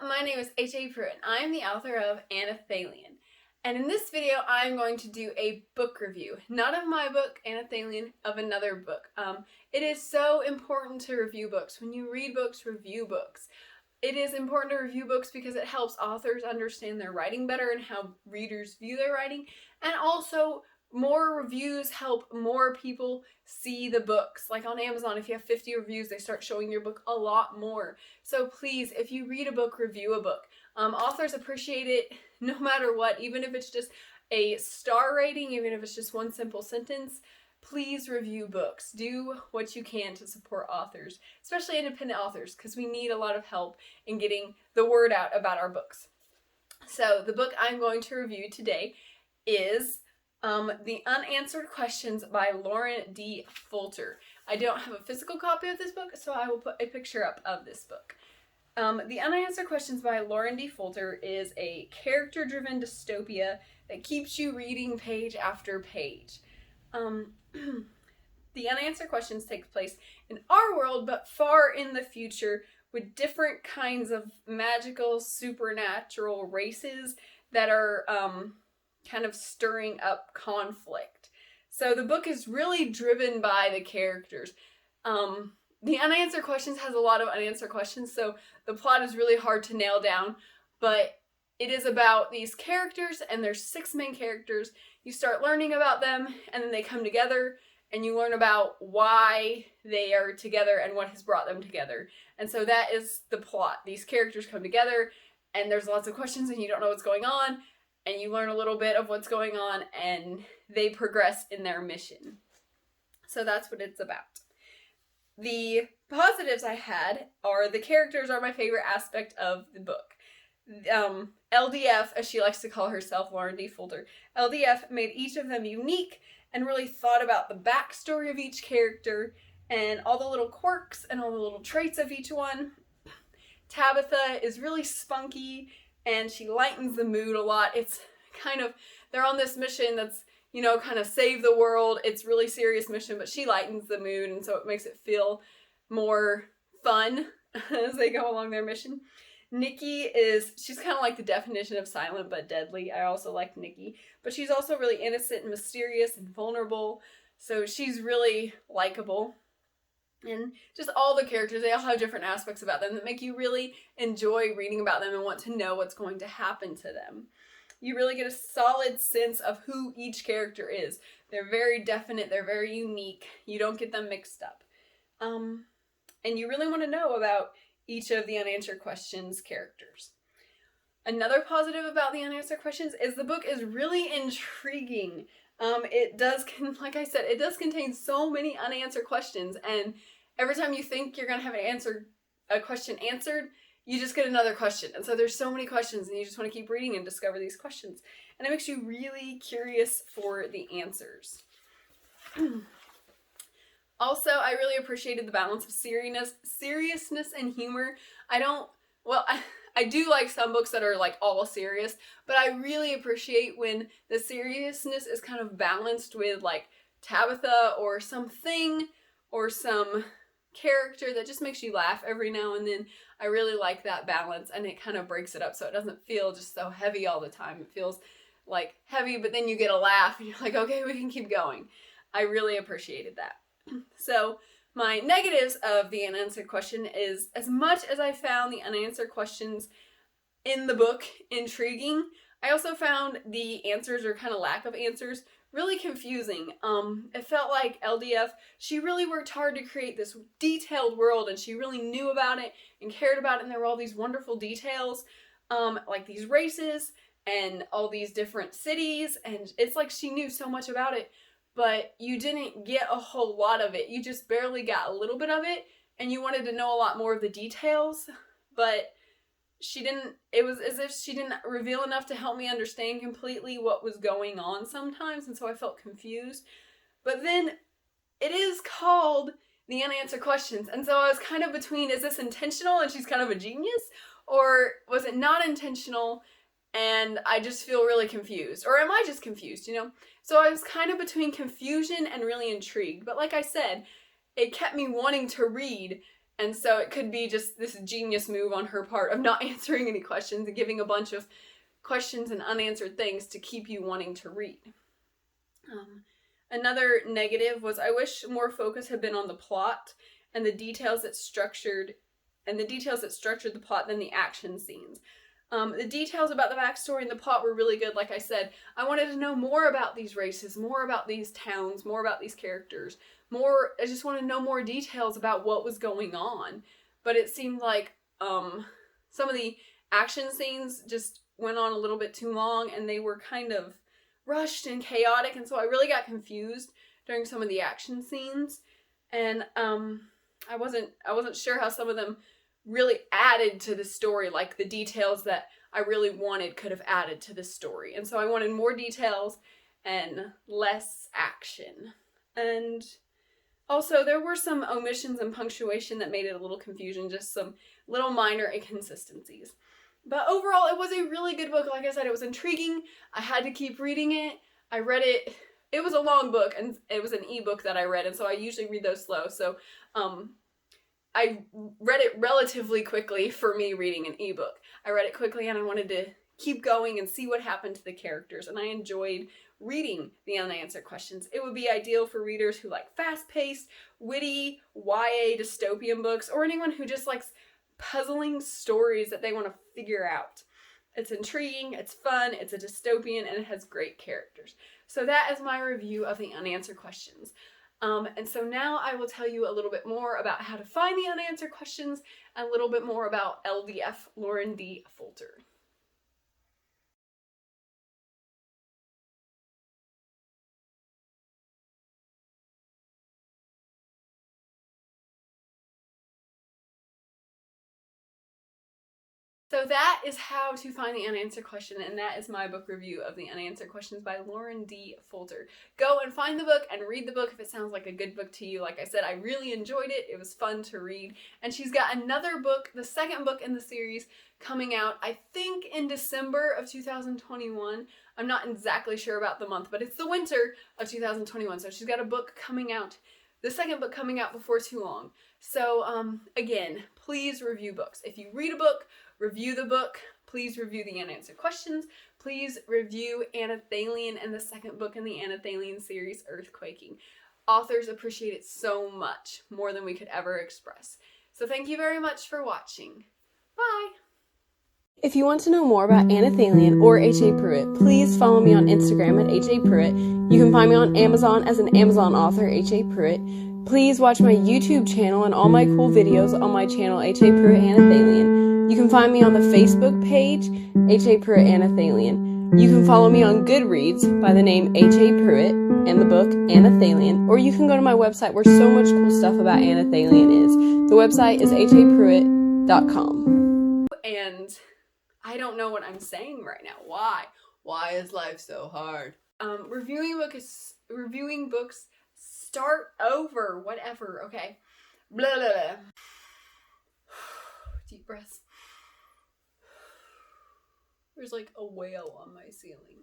my name is HAPruitt, and I am the author of Anathalion. And in this video, I'm going to do a book review. Not of my book, Anathalion, of another book. It is so important to review books. When you read books, review books. It is important to review books because it helps authors understand their writing better and how readers view their writing. And also, more reviews help more people see the books. Like on Amazon, if you have 50 reviews, they start showing your book a lot more. So please, if you read a book, review a book. Authors appreciate it no matter what, even if it's just a star rating, even if it's just one simple sentence. Please review books. Do what you can to support authors, especially independent authors, because we need a lot of help in getting the word out about our books. So the book I'm going to review today is The Unanswered Questions by Lauren D. Fulter. I don't have a physical copy of this book, so I will put a picture up of this book. The Unanswered Questions by Lauren D. Fulter is a character-driven dystopia that keeps you reading page after page. The Unanswered Questions takes place in our world, but far in the future, with different kinds of magical, supernatural races that are kind of stirring up conflict. So the book is really driven by the characters. The Unanswered Questions has a lot of unanswered questions, so the plot is really hard to nail down, but it is about these characters, and there's 6 main characters. You start learning about them, and then they come together, and you learn about why they are together and what has brought them together. And so that is the plot. These characters come together, and there's lots of questions, and you don't know what's going on, and you learn a little bit of what's going on, and they progress in their mission. So that's what it's about. The positives I had are the characters are my favorite aspect of the book. LDF, as she likes to call herself, Lauren D. Fulter, LDF made each of them unique and really thought about the backstory of each character and all the little quirks and all the little traits of each one. Tabitha is really spunky and she lightens the mood a lot. It's kind of, they're on this mission that's, kind of save the world. It's really serious mission, but she lightens the mood, and so it makes it feel more fun as they go along their mission. Nikki she's kind of like the definition of silent but deadly. I also like Nikki, but she's also really innocent and mysterious and vulnerable, so she's really likable. And just all the characters, they all have different aspects about them that make you really enjoy reading about them and want to know what's going to happen to them. You really get a solid sense of who each character is. They're very definite, they're very unique. You don't get them mixed up. And you really want to know about each of the Unanswered Questions characters. Another positive about the Unanswered Questions is the book is really intriguing. Like I said, it does contain so many unanswered questions, and every time you think you're going to have a question answered, you just get another question. And so there's so many questions, and you just want to keep reading and discover these questions. And it makes you really curious for the answers. Also, I really appreciated the balance of seriousness and humor. I do like some books that are like all serious, but I really appreciate when the seriousness is kind of balanced with like Tabitha or something or some character that just makes you laugh every now and then. I really like that balance, and it kind of breaks it up so it doesn't feel just so heavy all the time. It feels like heavy, but then you get a laugh and you're like, okay, we can keep going. I really appreciated that. So my negatives of the unanswered question is, as much as I found the unanswered questions in the book intriguing, I also found the answers, or kind of lack of answers, really confusing. It felt like LDF, she really worked hard to create this detailed world, and she really knew about it and cared about it, and there were all these wonderful details, like these races and all these different cities, and it's like she knew so much about it, but you didn't get a whole lot of it. You just barely got a little bit of it, and you wanted to know a lot more of the details, but it was as if she didn't reveal enough to help me understand completely what was going on sometimes, and so I felt confused. But then it is called The Unanswered Questions, and so I was kind of between, is this intentional and she's kind of a genius, or was it not intentional and I just feel really confused, or am I just confused, So I was kind of between confusion and really intrigued, but like I said, it kept me wanting to read, And so it could be just this genius move on her part of not answering any questions and giving a bunch of questions and unanswered things to keep you wanting to read. Another negative was I wish more focus had been on the plot and the details that structured the plot than the action scenes. The details about the backstory and the plot were really good. Like I said, I wanted to know more about these races, more about these towns, more about these characters, I just want to know more details about what was going on. But it seemed like some of the action scenes just went on a little bit too long, and they were kind of rushed and chaotic, and so I really got confused during some of the action scenes, and I wasn't sure how some of them really added to the story, like the details that I really wanted could have added to the story. And so I wanted more details and less action. And also there were some omissions and punctuation that made it a little confusion, just some little minor inconsistencies. But overall, it was a really good book. Like I said, it was intriguing. I had to keep reading it. I read it. It was a long book, and it was an ebook that I read, and so I usually read those slow. So I read it relatively quickly for me reading an ebook. I read it quickly, and I wanted to keep going and see what happened to the characters, and I enjoyed reading the unanswered questions. It would be ideal for readers who like fast-paced, witty, YA dystopian books, or anyone who just likes puzzling stories that they want to figure out. It's intriguing, it's fun, it's a dystopian, and it has great characters. So that is my review of the unanswered questions. And so now I will tell you a little bit more about how to find the unanswered questions and a little bit more about LDF, Lauren D. Fulter. So that is how to find the unanswered question, and that is my book review of the unanswered questions by Lauren D. Fulter. Go and find the book and read the book if it sounds like a good book to you. Like I said, I really enjoyed it. It was fun to read. And she's got another book, the second book in the series, coming out, I think, in December of 2021. I'm not exactly sure about the month, but it's the winter of 2021. So she's got a book coming out, the second book coming out before too long. So again, please review books. If you read a book, review the book. Please review the unanswered questions. Please review Anathalion and the second book in the Anathalion series, Earthquaking. Authors appreciate it so much, more than we could ever express. So thank you very much for watching. Bye! If you want to know more about Anathalion or HAPruitt, please follow me on Instagram at HAPruitt. You can find me on Amazon as an Amazon author, HAPruitt. Please watch my YouTube channel and all my cool videos on my channel, HAPruitt Anathalion. You can find me on the Facebook page, HAPruitt Anathalion. You can follow me on Goodreads by the name HAPruitt and the book Anathalion, or you can go to my website where so much cool stuff about Anathalion is. The website is HAPruitt.com. And I don't know what I'm saying right now. Why? Why is life so hard? Reviewing books, start over, whatever, okay? Blah, blah, blah. Deep breaths. There's like a whale on my ceiling.